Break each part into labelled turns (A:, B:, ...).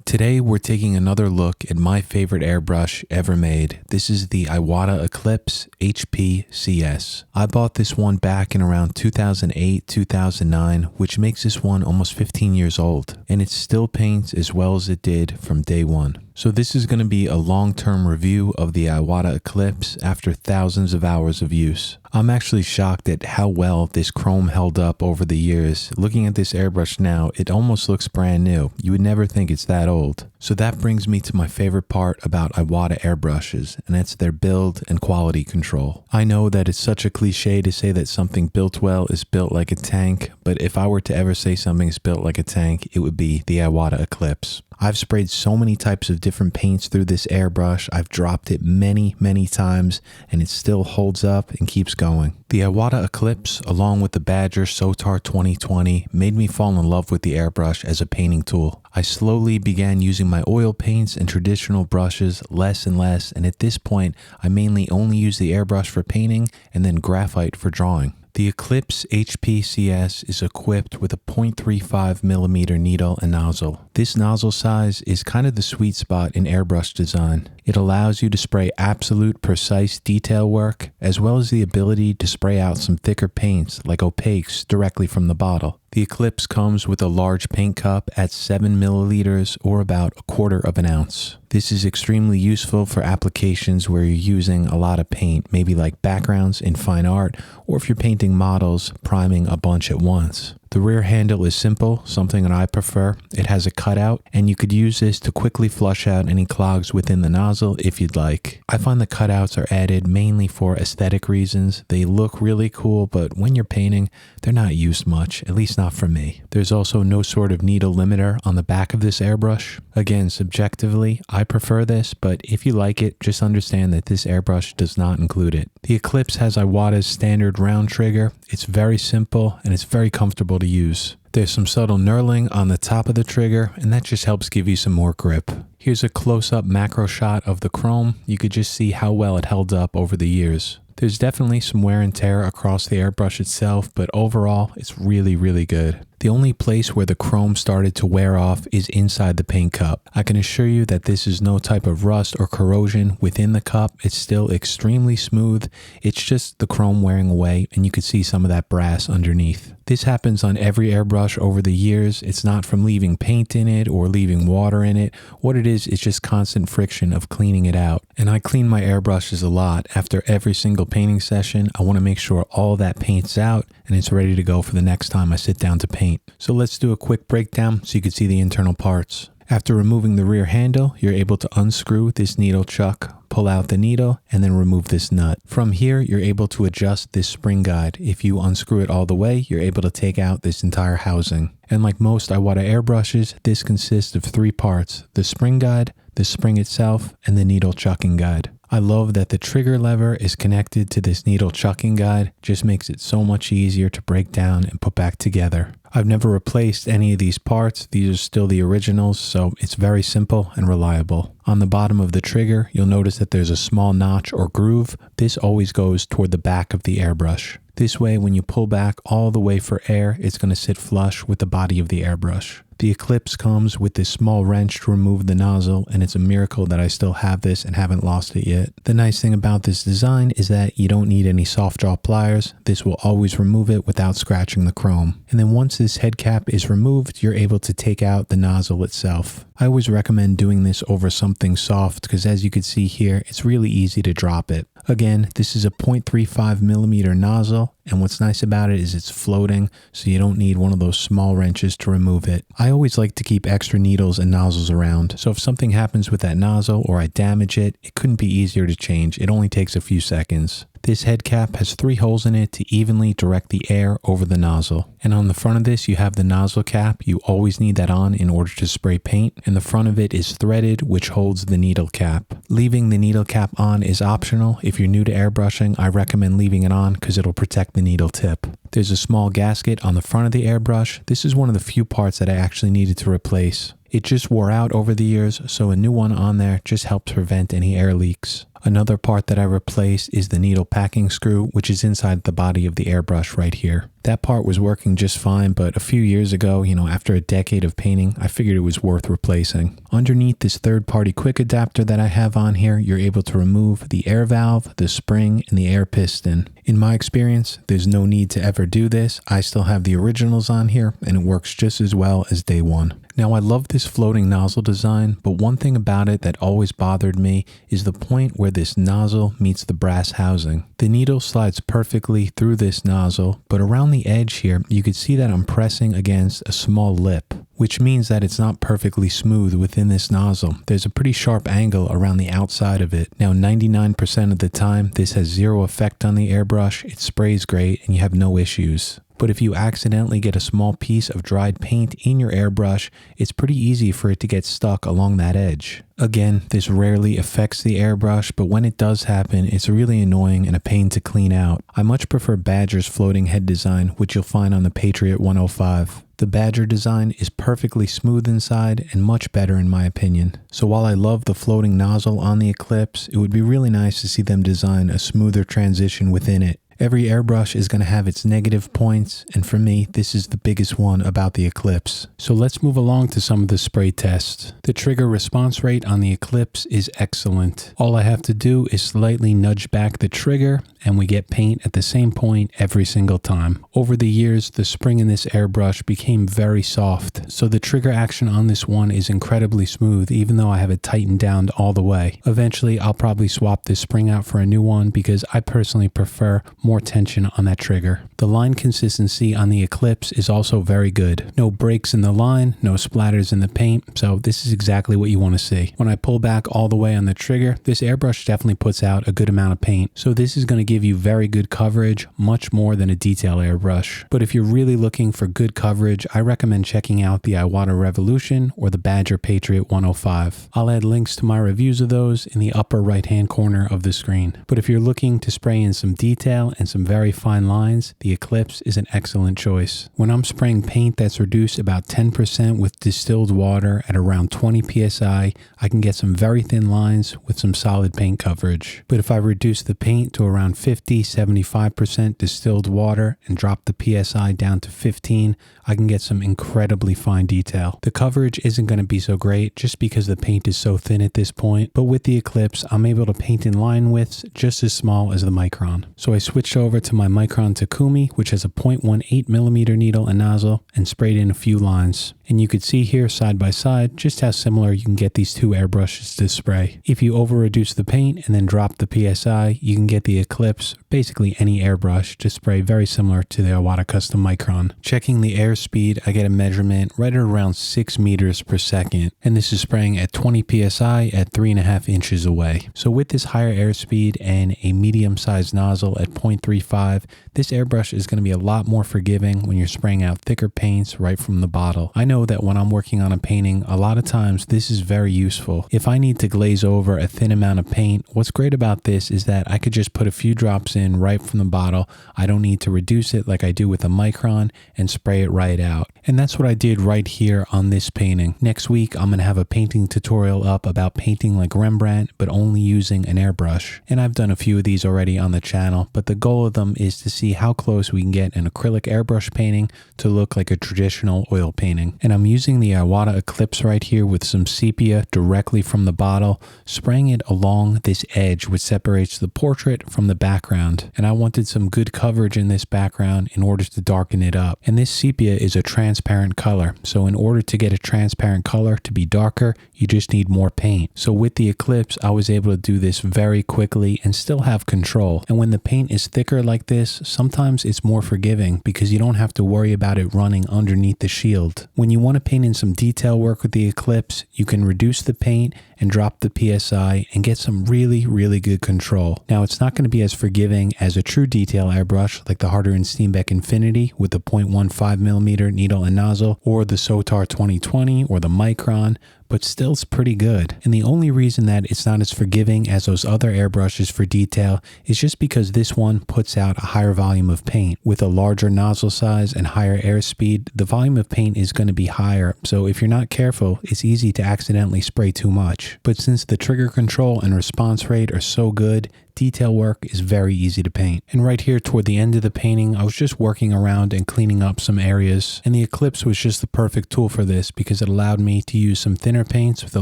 A: Today we're taking another look at my favorite airbrush ever made. This is the Iwata Eclipse HP-CS. I bought this one back in around 2008-2009, which makes this one almost 15 years old, and it still paints as well as it did from day one. So this is going to be a long-term review of the Iwata Eclipse after thousands of hours of use. I'm actually shocked at how well this chrome held up over the years. Looking at this airbrush now, it almost looks brand new. You would never think it's that old. So that brings me to my favorite part about Iwata airbrushes, and that's their build and quality control. I know that it's such a cliche to say that something built well is built like a tank, but if I were to ever say something is built like a tank, it would be the Iwata Eclipse. I've sprayed so many types of different paints through this airbrush. I've dropped it many times, and it still holds up and keeps going. The Iwata Eclipse, along with the Badger Sotar 2020, made me fall in love with the airbrush as a painting tool. I slowly began using my oil paints and traditional brushes less and less, and at this point, I mainly only use the airbrush for painting and then graphite for drawing. The Eclipse HP-CS is equipped with a 0.35mm needle and nozzle. This nozzle size is kind of the sweet spot in airbrush design. It allows you to spray absolute precise detail work, as well as the ability to spray out some thicker paints like opaques directly from the bottle. The Eclipse comes with a large paint cup at 7 milliliters or about 1/4 of an ounce. This is extremely useful for applications where you're using a lot of paint, maybe like backgrounds in fine art, or if you're painting models, priming a bunch at once. The rear handle is simple, something that I prefer. It has a cutout, and you could use this to quickly flush out any clogs within the nozzle if you'd like. I find the cutouts are added mainly for aesthetic reasons. They look really cool, but when you're painting, they're not used much, at least not for me. There's also no sort of needle limiter on the back of this airbrush. Again, subjectively, I prefer this, but if you like it, just understand that this airbrush does not include it. The Eclipse has Iwata's standard round trigger. It's very simple, and it's very comfortable to use. There's some subtle knurling on the top of the trigger, and that just helps give you some more grip. Here's a close-up macro shot of the chrome. You could just see how well it held up over the years. There's definitely some wear and tear across the airbrush itself, but overall, it's really good. The only place where the chrome started to wear off is inside the paint cup. I can assure you that this is no type of rust or corrosion within the cup. It's still extremely smooth. It's just the chrome wearing away, and you can see some of that brass underneath. This happens on every airbrush over the years. It's not from leaving paint in it or leaving water in it. What it is just constant friction of cleaning it out. And I clean my airbrushes a lot. After every single painting session, I want to make sure all that paint's out and it's ready to go for the next time I sit down to paint. So let's do a quick breakdown so you can see the internal parts. After removing the rear handle, you're able to unscrew this needle chuck, pull out the needle, and then remove this nut. From here, you're able to adjust this spring guide. If you unscrew it all the way, you're able to take out this entire housing. And like most Iwata airbrushes, this consists of 3 parts: the spring guide, the spring itself, and the needle chucking guide. I love that the trigger lever is connected to this needle chucking guide. Just makes it so much easier to break down and put back together. I've never replaced any of these parts. These are still the originals, so it's very simple and reliable. On the bottom of the trigger, you'll notice that there's a small notch or groove. This always goes toward the back of the airbrush. This way, when you pull back all the way for air, it's going to sit flush with the body of the airbrush. The Eclipse comes with this small wrench to remove the nozzle, and it's a miracle that I still have this and haven't lost it yet. The nice thing about this design is that you don't need any soft jaw pliers. This will always remove it without scratching the chrome. And then once this head cap is removed, you're able to take out the nozzle itself. I always recommend doing this over something soft because, as you can see here, it's really easy to drop it. Again, this is a 0.35mm nozzle, and what's nice about it is it's floating, so you don't need one of those small wrenches to remove it. I always like to keep extra needles and nozzles around, so if something happens with that nozzle or I damage it, it couldn't be easier to change. It only takes a few seconds. This head cap has 3 holes in it to evenly direct the air over the nozzle. And on the front of this, you have the nozzle cap. You always need that on in order to spray paint. And the front of it is threaded, which holds the needle cap. Leaving the needle cap on is optional. If you're new to airbrushing, I recommend leaving it on because it'll protect the needle tip. There's a small gasket on the front of the airbrush. This is one of the few parts that I actually needed to replace. It just wore out over the years, so a new one on there just helps prevent any air leaks. Another part that I replaced is the needle packing screw, which is inside the body of the airbrush right here. That part was working just fine, but a few years ago, after a decade of painting, I figured it was worth replacing. Underneath this third-party quick adapter that I have on here, you're able to remove the air valve, the spring, and the air piston. In my experience, there's no need to ever do this. I still have the originals on here, and it works just as well as day one. Now, I love this floating nozzle design, but one thing about it that always bothered me is the point where this nozzle meets the brass housing. The needle slides perfectly through this nozzle, but around the edge here, you can see that I'm pressing against a small lip, which means that it's not perfectly smooth within this nozzle. There's a pretty sharp angle around the outside of it. Now, 99% of the time, this has zero effect on the airbrush. It sprays great and you have no issues. But if you accidentally get a small piece of dried paint in your airbrush, it's pretty easy for it to get stuck along that edge. Again, this rarely affects the airbrush, but when it does happen, it's really annoying and a pain to clean out. I much prefer Badger's floating head design, which you'll find on the Patriot 105. The Badger design is perfectly smooth inside and much better in my opinion. So while I love the floating nozzle on the Eclipse, it would be really nice to see them design a smoother transition within it. Every airbrush is going to have its negative points, and for me, this is the biggest one about the Eclipse. So let's move along to some of the spray tests. The trigger response rate on the Eclipse is excellent. All I have to do is slightly nudge back the trigger, and we get paint at the same point every single time. Over the years, the spring in this airbrush became very soft, so the trigger action on this one is incredibly smooth, even though I have it tightened down all the way. Eventually, I'll probably swap this spring out for a new one because I personally prefer more tension on that trigger. The line consistency on the Eclipse is also very good. No breaks in the line, no splatters in the paint, so this is exactly what you want to see. When I pull back all the way on the trigger, this airbrush definitely puts out a good amount of paint, so this is going to give you very good coverage, much more than a detail airbrush. But if you're really looking for good coverage, I recommend checking out the Iwata Revolution or the Badger Patriot 105. I'll add links to my reviews of those in the upper right hand corner of the screen. But if you're looking to spray in some detail and some very fine lines, the Eclipse is an excellent choice. When I'm spraying paint that's reduced about 10% with distilled water at around 20 psi, I can get some very thin lines with some solid paint coverage. But if I reduce the paint to around 50-75% distilled water and drop the psi down to 15, I can get some incredibly fine detail. The coverage isn't going to be so great just because the paint is so thin at this point, but with the Eclipse, I'm able to paint in line widths just as small as the Micron. So I switched over to my Micron Takumi, which has a 0.18mm needle and nozzle, and sprayed in a few lines. And you could see here side by side just how similar you can get these two airbrushes to spray. If you over reduce the paint and then drop the psi, you can get the Eclipse, basically any airbrush, to spray very similar to the Iwata Custom Micron. Checking the airspeed, I get a measurement right at around 6 meters per second, and this is spraying at 20 psi at 3.5 inches away. So with this higher airspeed and a medium-sized nozzle at 0.35, this airbrush is going to be a lot more forgiving when you're spraying out thicker paints right from the bottle. I know that when I'm working on a painting, a lot of times this is very useful. If I need to glaze over a thin amount of paint, what's great about this is that I could just put a few drops in right from the bottle. I don't need to reduce it like I do with a Micron and spray it right out. And that's what I did right here on this painting. Next week, I'm going to have a painting tutorial up about painting like Rembrandt, but only using an airbrush. And I've done a few of these already on the channel, but the goal of them is to see how close we can get an acrylic airbrush painting to look like a traditional oil painting. And I'm using the Iwata Eclipse right here with some sepia directly from the bottle, spraying it along this edge which separates the portrait from the background. And I wanted some good coverage in this background in order to darken it up. And this sepia is a transparent color, so in order to get a transparent color to be darker, you just need more paint. So with the Eclipse, I was able to do this very quickly and still have control. And when the paint is thicker like this, sometimes it's more forgiving because you don't have to worry about it running underneath the shield. When you want to paint in some detail work with the Eclipse, you can reduce the paint and drop the psi and get some really good control. Now, it's not going to be as forgiving as a true detail airbrush like the Harder & Steenbeck Infinity with the 0.15mm needle and nozzle, or the Sotar 2020 or the Micron, but still it's pretty good. And the only reason that it's not as forgiving as those other airbrushes for detail is just because this one puts out a higher volume of paint. With a larger nozzle size and higher airspeed, the volume of paint is going to be higher, so if you're not careful, it's easy to accidentally spray too much. But since the trigger control and response rate are so good, detail work is very easy to paint. And right here toward the end of the painting, I was just working around and cleaning up some areas, and the Eclipse was just the perfect tool for this because it allowed me to use some thinner paints with a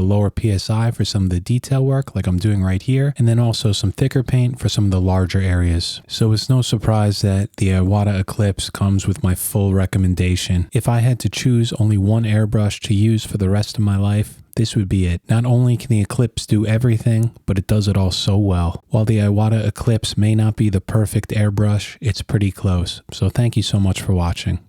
A: lower PSI for some of the detail work like I'm doing right here, and then also some thicker paint for some of the larger areas. So it's no surprise that the Iwata Eclipse comes with my full recommendation. If I had to choose only one airbrush to use for the rest of my life, this would be it. Not only can the Eclipse do everything, but it does it all so well. While the Iwata Eclipse may not be the perfect airbrush, it's pretty close. So thank you so much for watching.